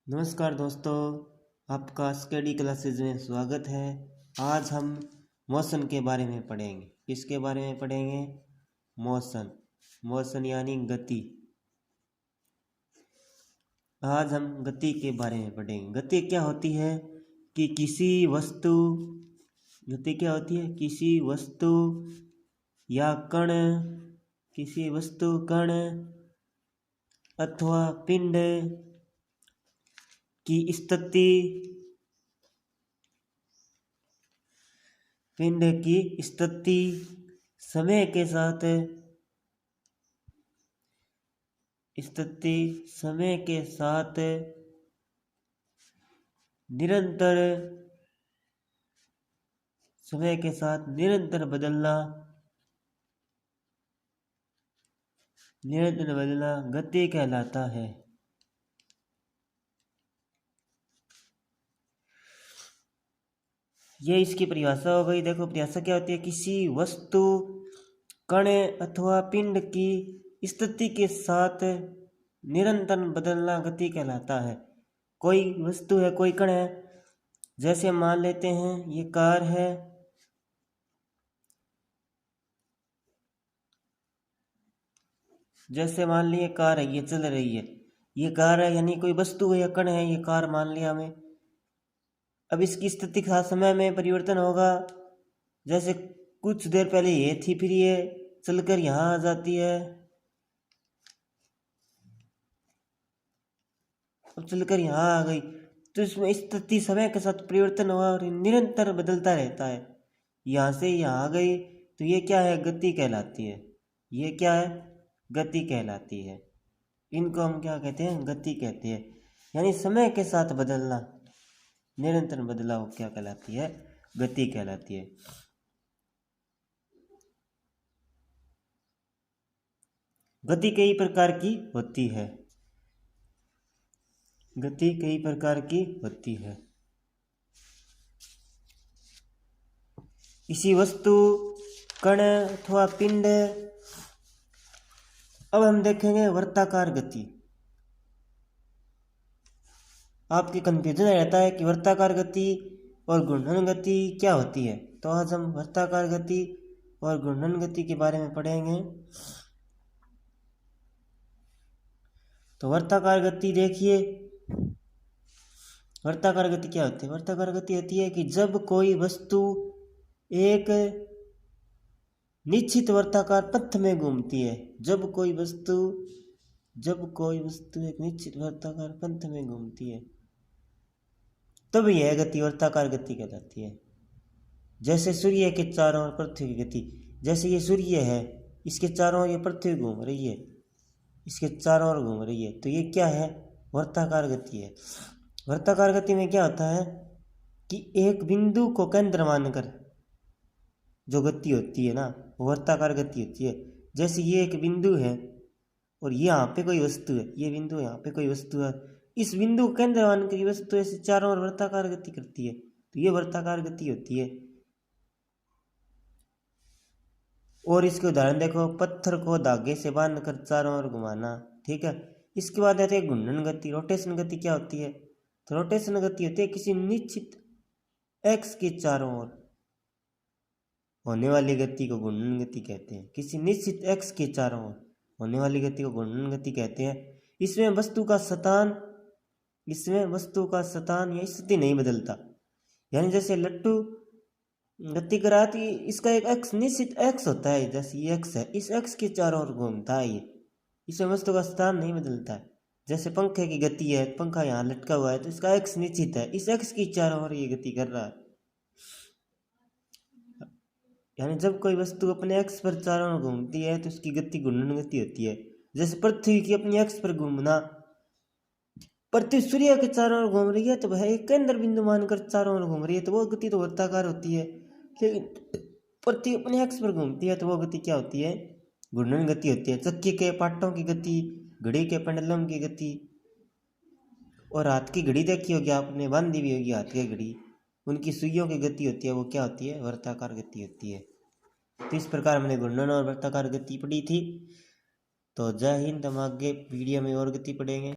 नमस्कार दोस्तों, आपका स्टडी क्लासेज में स्वागत है। आज हम मोशन के बारे में पढ़ेंगे। किसके बारे में पढ़ेंगे? मोशन। मोशन यानी गति। आज हम गति के बारे में पढ़ेंगे। गति क्या होती है कि गति क्या होती है? किसी वस्तु या कण अथवा पिंड की स्थिति समय के साथ निरंतर बदलना गति कहलाता है। ये इसकी परिभाषा हो गई। देखो परिभाषा क्या होती है? किसी वस्तु, कण अथवा पिंड की स्थिति के साथ निरंतर बदलना गति कहलाता है। कोई वस्तु है, कोई कण है, जैसे मान लेते हैं ये कार है, जैसे मान लिए कार है, ये चल रही है, ये कार है, यानी कोई वस्तु है या कण है, ये कार मान लिया हमें। अब इसकी स्थिति का समय में परिवर्तन होगा। जैसे कुछ देर पहले ये थी, फिर ये चलकर यहाँ आ जाती है, अब चलकर यहाँ आ गई, तो इसमें स्थिति समय के साथ परिवर्तन हुआ और निरंतर बदलता रहता है। यहाँ से यहाँ आ गई, तो ये क्या है? गति कहलाती है। ये क्या है? गति कहलाती है। इनको हम क्या कहते हैं? गति कहते हैं। यानी समय के साथ बदलना, निरंतर बदलाव क्या कहलाती है? गति कहलाती है। गति कई प्रकार की होती है। किसी वस्तु, कण अथवा पिंड। अब हम देखेंगे वर्ताकार गति। आपके कंफ्यूजन रहता है कि वर्ताकार गति और घूर्णन गति क्या होती है, तो आज हम वर्ताकार गति और घूर्णन गति के बारे में पढ़ेंगे। तो वर्ताकार गति देखिए, वर्ताकार गति क्या होती है? वर्ताकार गति होती है कि जब कोई वस्तु एक निश्चित वर्ताकार पथ में घूमती है। जब कोई वस्तु एक निश्चित वर्ताकार पथ में घूमती है, तब यह गति वर्ताकार गति कहलाती है। जैसे सूर्य के चारों ओर पृथ्वी की गति। जैसे ये सूर्य है, इसके चारों ओर ये पृथ्वी घूम रही है, इसके चारों ओर घूम रही है, तो ये क्या है? वर्ताकार गति है। वर्ताकार गति में क्या होता है कि एक बिंदु को केंद्र मानकर जो गति होती है ना, वो वर्ताकार गति होती है। जैसे ये एक बिंदु है और यहाँ पे कोई वस्तु है, ये बिंदु, यहाँ पे कोई वस्तु है, इस बिंदु को केंद्र मानकर ये वस्तु ऐसे चारों ओर वर्ताकार गति करती है, तो ये वर्ताकार गति होती है। और इसके उदाहरण देखो, पत्थर को धागे से बांधकर चारों ओर घुमाना, ठीक है। इसके बाद आती है घूर्णन गति। रोटेशन गति क्या होती है? तो रोटेशन गति होती है किसी निश्चित एक्स के चारों ओर होने वाली गति को घूर्णन गति कहते हैं। किसी निश्चित एक्स के चारों ओर होने वाली गति को घूर्णन गति कहते हैं। इसमें वस्तु का स्थान या स्थिति नहीं बदलता। यानी जैसे लट्टू गति कराती, इसका एक एक्स, निश्चित एक्स होता है, जैसे ये एक्स है, इस एक्स के चारों ओर घूमता है ये, इसमें वस्तु का स्थान नहीं बदलता है। जैसे पंखे की गति है, पंखा यहाँ लटका हुआ है, तो इसका एक्स निश्चित है, इस एक्स की चारों ओर ये गति कर रहा है। यानी जब कोई वस्तु अपने एक्स पर चारों ओर घूमती है तो उसकी गति घूर्णन गति होती है। जैसे पृथ्वी की अपनी एक्स पर घूमना, पृथ्वी सूर्य के चारों ओर घूम रही है तो वह एक केंद्र बिंदु मानकर चारों ओर घूम रही है, तो वो गति तो वर्ताकार होती है। लेकिन पृथ्वी अपने एक्स पर घूमती है तो वो गति क्या होती है? घूर्णन गति होती है। चक्की के पाटों की गति, घड़ी के पेंडुलम की गति, और हाथ की घड़ी देखी होगी आपने, बांधी भी होगी हाथ की घड़ी, उनकी सुइयों की गति होती है, वो क्या होती है? वर्ताकार गति होती है। तो इस प्रकार हमने घूर्णन और वर्ताकार गति पढ़ी थी। तो जय हिंद। हम आगे वीडियो में और गति पढ़ेंगे।